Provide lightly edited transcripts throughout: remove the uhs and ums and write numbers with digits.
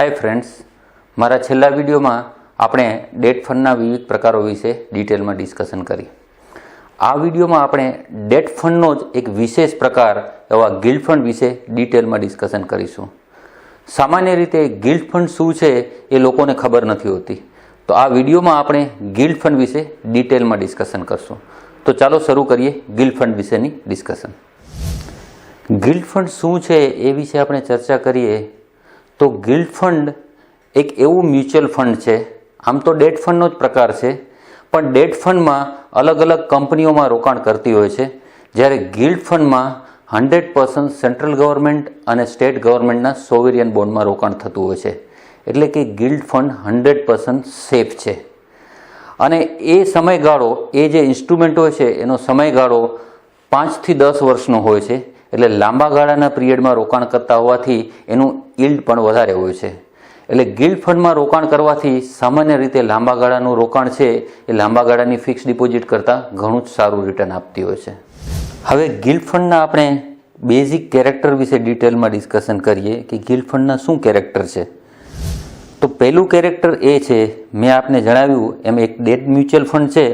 Hi friends, मारा छेल्ला video में आपणे डेट फंडना विविध प्रकारों विषे डिटेल में डिस्कशन करी। आ विडियो में आपणे डेट फंडनो ज एक विशेष प्रकार एवा गिल्ड फंड विषे डिटेल में डिस्कशन करीशुं। सामान्य रीते गिल्ड फंड शुं छे ए लोकोने खबर नथी होती, तो आ विडियो में आपणे गिल्ड फंड विषे डिटेल में डिस्कशन करशुं। तो चालो शरू करिए गिल्ड फंड विशेनी डिस्कशन। गिल्ड फंड शुं छे ए विषे आपणे चर्चा करिए तो गिल्ड फंड एक एवं म्यूच्युअल फंड है। आम तो डेट फंडनो ज प्रकार है, पण डेट फंड में अलग अलग कंपनीओं में रोकाण करती होय छे, ज्यारे गिल्ड फंड में 100% सेंट्रल गवर्नमेंट और स्टेट गवर्नमेंटना सोवरियन बॉन्ड में रोकाण थतुं होय छे। एटले कि गिल्ड फंड 100% सेफ है। अने ए समयगाळो ए जे इंस्ट्रुमेंट होय छे एनो समयगाळो 5 થી 10 वर्षनो होय छे। એટલે લાંબા ગાળાના પિરિયડમાં રોકાણ કરતા હોવાથી એનું યીલ્ડ પણ વધારે હોય છે। એટલે ગિલ્ડ ફંડમાં રોકાણ કરવાથી સામાન્ય રીતે લાંબા ગાળાનું રોકાણ છે એ લાંબા ગાળાની ફિક્સ ડિપોઝિટ કરતાં ઘણું જ સારું રિટર્ન આપતી હોય છે। હવે ગિલ્ડ ફંડના આપણે બેઝિક કેરેક્ટર વિશે ડિટેલમાં ડિસ્કશન કરીએ કે ગિલ્ડ ફંડના શું કેરેક્ટર છે। તો પહેલું કેરેક્ટર એ છે, મેં આપને જણાવ્યું એમ એક ડેટ મ્યુચ્યુઅલ ફંડ છે,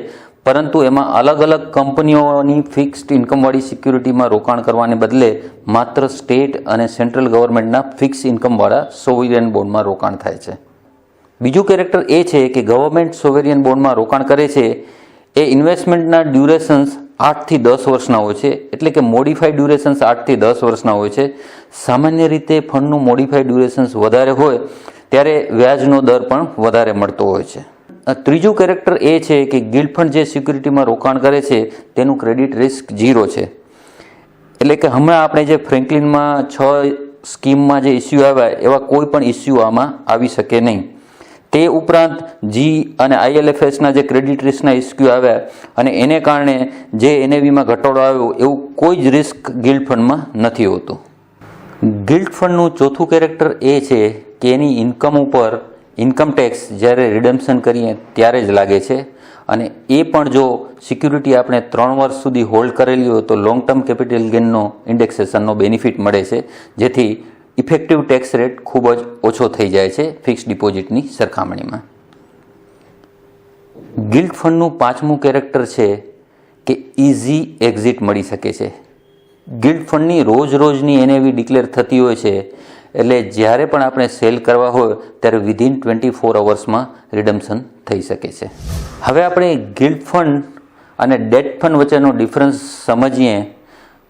परंतु एमां अलग अलग कंपनीओनी फिक्स्ड इनकमवाड़ी सिक्योरिटी में रोकाण करवाने बदले मात्र स्टेट और सेंट्रल गवर्नमेंटना फिक्स इनकमवाळा सोवरियन बॉन्ड में रोकाण थाय छे। बीजू केरेक्टर ए छे कि गवर्नमेंट सोवरियन बॉन्ड में रोकाण करे छे ए इन्वेस्टमेंटना ड्यूरेशन्स 8 થી 10 वर्षना होय छे। एटले कि मोडिफाइड ड्यूरेशन्स 8 થી 10 वर्षना होय छे। सामान्य रीते फंडनुं मोडिफाइड ड्यूरेशन्स वधारे होय त्यारे व्याजनो दर पण वधारे मळतो होय छे। त्रीजू केरेक्टर ए छे कि गिल्ड फंड जे सिक्योरिटी में रोकाण करे छे तेनुं क्रेडिट रिस्क 0 छे। एटले कि हमणां आपणे जे फ्रेंकलिन में 6 स्कीम में जे इश्यू आव्या एवा कोई पण इश्यू आमां आवी शके नहीं। ते उपरांत जी अने ILFS ना जे क्रेडिट रिस्कना इश्यू आव्या अने एने कारणे जे NAV में घटाडो आव्यो एवुं कोई ज रिस्क गिल्ड फंड में नथी होतुं। गिल्ड फंडनुं चौथुं केरेक्टर ए छे कि एनी इनकम उपर इनकम टेक्स જ્યારે રિડમ્પશન કરીએ ત્યારે જ લાગે છે, અને એ પણ જો સિક્યુરિટી આપણે 3 વર્ષ સુધી હોલ્ડ કરેલી હોય તો લોંગ ટર્મ કેપિટલ ગેઇનનો ઇન્ડેક્સેશનનો બેનિફિટ મળે છે, જેથી ઇફેક્ટિવ ટેક્સ રેટ ખૂબ જ ઓછો થઈ જાય છે ફિક્સ ડિપોઝિટની સરખામણીમાં। ગિલ્ડ ફંડનું પાંચમું કેરેક્ટર છે કે ઇઝી એક્ઝિટ મળી શકે છે। ગિલ્ડ ફંડની રોજની NAV ડિક્લેર થતી હોય છે, એટલે જ્યારે પણ આપણે સેલ કરવા હોય ત્યારે વિધિન 24 અવર્સમાં રિડમ્પશન થઈ શકે છે। હવે આપણે ગિલ્ડ ફંડ અને ડેટ ફંડ વચ્ચેનો ડિફરન્સ સમજીએ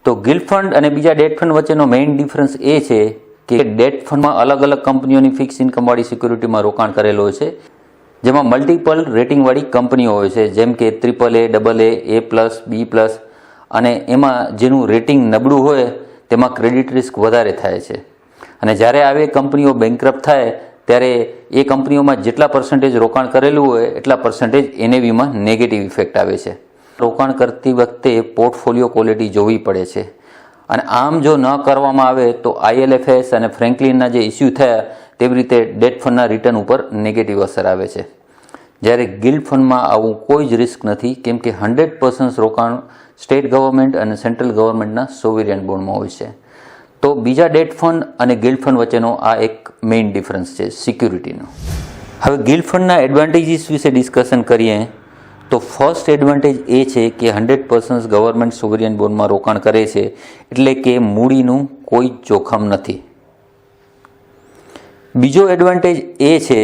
તો ગિલ્ડ ફંડ અને બીજા ડેટ ફંડ વચ્ચેનો મેઇન ડિફરન્સ એ છે કે ડેટ ફંડમાં અલગ અલગ કંપનીઓની ફિક્સ ઇન્કમવાળી સિક્યુરિટીમાં રોકાણ કરેલું હોય છે, જેમાં મલ્ટિપલ રેટિંગવાળી કંપનીઓ હોય છે, જેમ કે AAA, AA, A+, B+, અને એમાં જેનું રેટિંગ નબળું હોય તેમાં ક્રેડિટ રિસ્ક વધારે થાય છે। અને જ્યારે આવી કંપનીઓ બેન્કરપ્ટ થાય ત્યારે એ કંપનીઓમાં જેટલા પર્સન્ટેજ રોકાણ કરેલું હોય એટલા પર્સન્ટેજ NAVમાં નેગેટિવ ઇફેક્ટ આવે છે। રોકાણ કરતી વખતે પોર્ટફોલિયો ક્વોલિટી જોવી પડે છે, અને આમ જો ન કરવામાં આવે તો ILFS અને ફ્રેન્કલિનના જે ઇસ્યુ થયા તેવી રીતે ડેટ ફંડના રિટર્ન ઉપર નેગેટિવ અસર આવે છે। જ્યારે ગિલ્ડ ફંડમાં આવું કોઈ જ રિસ્ક નથી, કેમ કે 100% રોકાણ સ્ટેટ ગવર્મેન્ટ અને સેન્ટ્રલ ગવર્મેન્ટના સોવરિયન બોન્ડમાં હોય છે। તો બીજા ડેટ ફંડ અને ગિલ્ડ ફંડ વચ્ચેનો આ એક મેઇન ડિફરન્સ છે સિક્યુરિટીનો। હવે ગિલ્ડ ફંડના એડવાન્ટેજીસ વિશે ડિસ્કશન કરીએ તો ફર્સ્ટ એડવાન્ટેજ એ છે કે 100% ગવર્મેન્ટ સોવરિયન બોન્ડમાં રોકાણ કરે છે, એટલે કે મૂડીનું કોઈ જોખમ નથી। બીજો એડવાન્ટેજ એ છે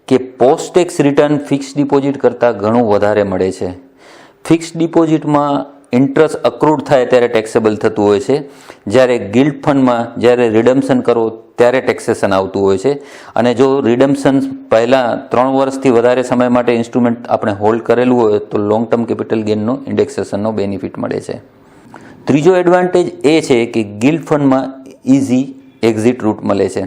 કે post tax return fix deposit કરતાં ઘણું વધારે મળે છે। ફિક્સ ડિપોઝિટમાં ઇન્ટરેસ્ટ અક્રૂડ થાય ત્યારે ટેક્સેબલ થતું હોય છે, જ્યારે ગિલ્ડ ફંડમાં જ્યારે રિડમ્પશન કરો ત્યારે ટેક્સેશન આવતું હોય છે। અને જો રિડમ્પશન પહેલાં 3 વર્ષથી વધારે સમય માટે ઇન્સ્ટ્રુમેન્ટ આપણે હોલ્ડ કરેલું હોય તો લોંગ ટર્મ કેપિટલ ગેઇનનો ઇન્ડેક્સેશનનો બેનિફિટ મળે છે। ત્રીજો એડવાન્ટેજ એ છે કે ગિલ્ડ ફંડમાં ઇઝી એક્ઝિટ રૂટ મળે છે।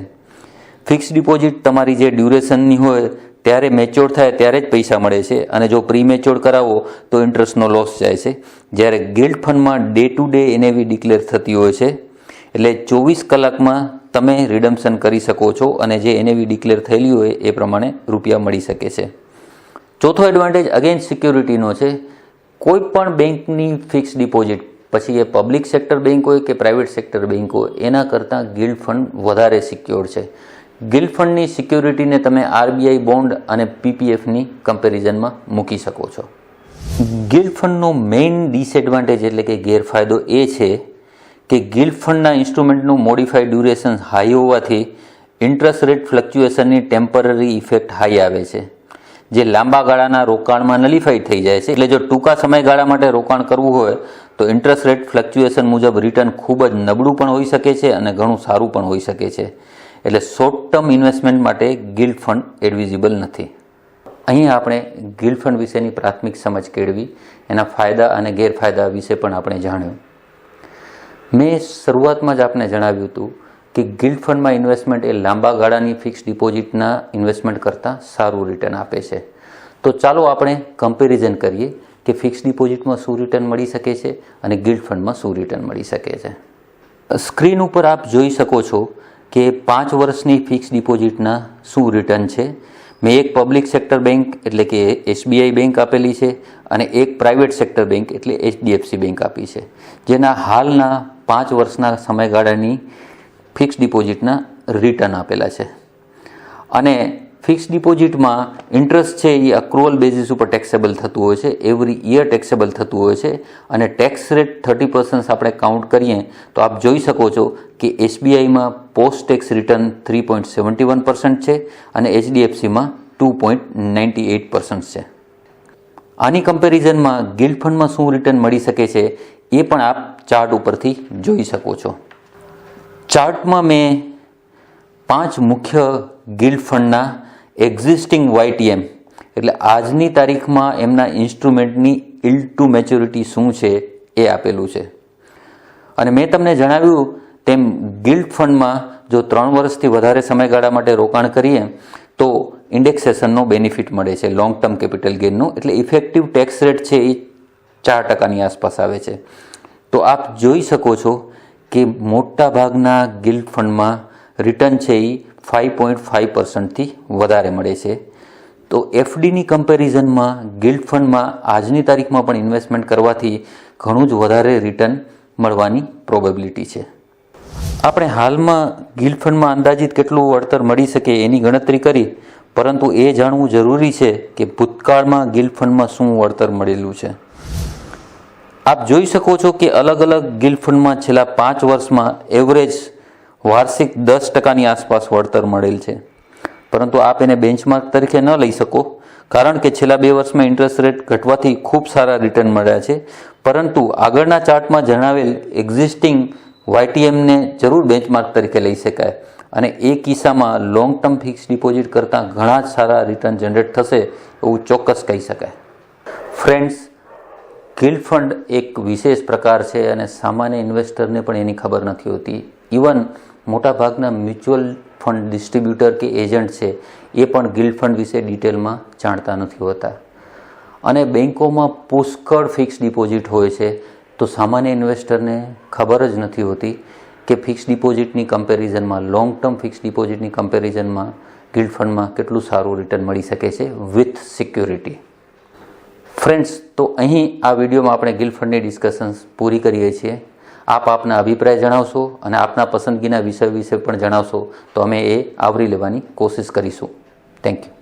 ફિક્સ ડિપોઝિટ તમારી જે ડ્યુરેશનની હોય ત્યારે મેચ્યોર થાય ત્યારે જ પૈસા મળે છે, અને જો પ્રી મેચ્યોર કરાવો તો ઇન્ટરેસ્ટનો લોસ જાય છે। જ્યારે ગિલ્ડ ફંડમાં day to day NAV declare થતી હોય છે, એટલે 24 કલાકમાં તમે રિડમ્પશન કરી શકો છો, અને જે NAV ડિક્લેર થયેલી હોય એ પ્રમાણે રૂપિયા મળી શકે છે। ચોથો એડવાન્ટેજ અગેન સિક્યોરિટીનો છે। કોઈ પણ બેંકની ફિક્સ ડિપોઝિટ, પછી એ પબ્લિક સેક્ટર બેંક હોય કે પ્રાઇવેટ સેક્ટર બેંક હોય, એના કરતાં ગિલ્ડ ફંડ વધારે સિક્યોર છે। ગિલ્ડ ફંડની સિક્યોરિટીને તમે આરબીઆઈ બોન્ડ અને પીપીએફની કમ્પેરિઝનમાં મૂકી શકો છો. ગિલ્ડ ફંડનો મેઇન ડિસએડવાન્ટેજ એટલે કે ગેરફાયદો એ છે કે ગિલ્ડ ફંડના ઇન્સ્ટ્રુમેન્ટનું મોડિફાઈડ ડ્યુરેશન હાઈ હોવાથી ઇન્ટરેસ્ટ રેટ ફ્લક્ચ્યુએશનની ટેમ્પરરી ઇફેક્ટ હાઈ આવે છે, જે લાંબા ગાળાના રોકાણમાં નલિફાઈ થઈ જાય છે. એટલે જો ટૂંકા સમયગાળા માટે રોકાણ કરવું હોય તો ઇન્ટરેસ્ટ રેટ ફ્લક્ચ્યુએશન મુજબ રિટર્ન ખૂબ જ નબળું પણ હોઈ શકે છે અને ઘણું સારું પણ હોઈ શકે છે. એટલે શોર્ટ ટર્મ ઇન્વેસ્ટમેન્ટ માટે ગિલ્ડ ફંડ એડવિઝિબલ નથી. અહીં આપણે ગિલ્ડ ફંડ વિશેની પ્રાથમિક સમજ કેળવી, એના ફાયદા અને ગેરફાયદા વિશે પણ આપણે જાણ્યું. મેં શરૂઆતમાં જ આપને જણાવ્યું હતું કે ગિલ્ડ ફંડમાં ઇન્વેસ્ટમેન્ટ એ લાંબા ગાળાની ફિક્સ ડિપોઝિટના ઇન્વેસ્ટમેન્ટ કરતાં સારું રિટર્ન આપે છે. તો ચાલો આપણે કમ્પેરિઝન કરીએ કે ફિક્સ ડિપોઝિટમાં શું રિટર્ન મળી શકે છે અને ગિલ્ડ ફંડમાં શું રિટર્ન મળી શકે છે. સ્ક્રીન ઉપર આપ જોઈ શકો છો કે 5 વર્ષની ફિક્સ ડિપોઝિટના શું રિટર્ન છે. મેં એક પબ્લિક સેક્ટર બેંક એટલે કે એસબીઆઈ બેંક આપેલી છે અને એક પ્રાઇવેટ સેક્ટર બેંક એટલે એચડીએફસી બેંક આપી છે, જેના હાલના 5 વર્ષના સમયગાળાની ફિક્સ ડિપોઝિટના રિટર્ન આપેલા છે. અને ફિક્સ ડિપોઝિટમાં ઇન્ટરેસ્ટ છે એ અક્રુઅલ બેઝિસ ઉપર ટેક્સેબલ થતું હોય છે, એવરી યર ટેક્સેબલ થતું હોય છે અને ટેક્સ રેટ 30% આપણે કાઉન્ટ કરીએ તો આપ જોઈ શકો છો કે એસબીઆઈમાં પોસ્ટ ટેક્સ રિટર્ન 3.71% છે અને એચડીએફસીમાં 2.98% છે. આની કમ્પેરિઝનમાં ગિલ્ડ ફંડમાં શું રિટર્ન મળી શકે છે એ પણ આપ ચાર્ટ ઉપરથી જોઈ શકો છો. ચાર્ટમાં મેં 5 મુખ્ય ગિલ્ડ ફંડના એક્ઝિસ્ટિંગ YTM એટલે આજની તારીખમાં એમના ઇન્સ્ટ્રુમેન્ટની yield ટુ મેચ્યોરિટી શું છે એ આપેલું છે. અને મેં તમને જણાવ્યું તેમ ગિલ્ડ ફંડમાં જો 3 વર્ષથી વધારે સમયગાળા માટે રોકાણ કરીએ તો ઇન્ડેક્સેશનનો બેનિફિટ મળે છે, લોંગ ટર્મ કેપિટલ ગેઇનનો. એટલે ઇફેક્ટિવ ટેક્સ રેટ છે એ 4% આસપાસ આવે છે. તો આપ જોઈ શકો છો કે મોટા ભાગના ગિલ્ડ ફંડમાં રિટર્ન છે એ 5.5%થી વધારે મળે છે. તો એફડીની કમ્પેરિઝનમાં ગિલ્ડ ફંડમાં આજની તારીખમાં પણ ઇન્વેસ્ટમેન્ટ કરવાથી ઘણું જ વધારે રિટર્ન મળવાની પ્રોબેબિલિટી છે. આપણે હાલમાં ગિલ્ડ ફંડમાં અંદાજિત કેટલું વળતર મળી શકે એની ગણતરી કરી, પરંતુ એ જાણવું જરૂરી છે કે ભૂતકાળમાં ગિલ્ડ ફંડમાં શું વળતર મળેલું છે. આપ જોઈ શકો છો કે અલગ અલગ ગિલ્ડ ફંડમાં છેલ્લા 5 વર્ષમાં એવરેજ વાર્ષિક 10%ની આસપાસ વળતર મળેલ છે. પરંતુ આપ એને બેન્ચમાર્ક તરીકે ન લઈ શકો, કારણ કે છેલ્લા 2 વર્ષમાં ઇન્ટરેસ્ટ રેટ ઘટવાથી ખૂબ સારા રિટર્ન મળ્યા છે. પરંતુ આગળના ચાર્ટમાં જણાવેલ એક્ઝિસ્ટિંગ YTMને જરૂર બેન્ચમાર્ક તરીકે લઈ શકાય અને એ કિસ્સામાં લોંગ ટર્મ ફિક્સ ડિપોઝિટ કરતાં ઘણા જ સારા રિટર્ન જનરેટ થશે એવું ચોક્કસ કહી શકાય. ફ્રેન્ડ્સ, ગિલ્ડ ફંડ એક વિશેષ પ્રકાર છે અને સામાન્ય ઇન્વેસ્ટરને પણ એની ખબર નથી હોતી. ઇવન મોટાભાગના મ્યુચ્યુઅલ ફંડ ડિસ્ટ્રીબ્યુટર કે એજન્ટ છે એ પણ ગિલ્ડ ફંડ વિશે ડિટેલમાં જાણતા નથી હોતા. અને બેન્કોમાં પુષ્કળ ફિક્સ ડિપોઝિટ હોય છે, તો સામાન્ય ઇન્વેસ્ટરને ખબર જ નથી હોતી કે ફિક્સ ડિપોઝિટની કમ્પેરિઝનમાં, લોંગ ટર્મ ફિક્સ ડિપોઝિટની કમ્પેરિઝનમાં ગિલ્ડ ફંડમાં કેટલું સારું રિટર્ન મળી શકે છે વિથ સિક્યોરિટી. ફ્રેન્ડ્સ, તો અહીં આ વિડીયોમાં આપણે ગિલ્ડ ફંડની ડિસ્કશન્સ પૂરી કરીએ છીએ. આપ આપના અભિપ્રાય જણાવશો અને આપના પસંદગીના વિષય વિશે પણ જણાવશો તો અમે એ આવરી લેવાની કોશિશ કરીશું. Thank you.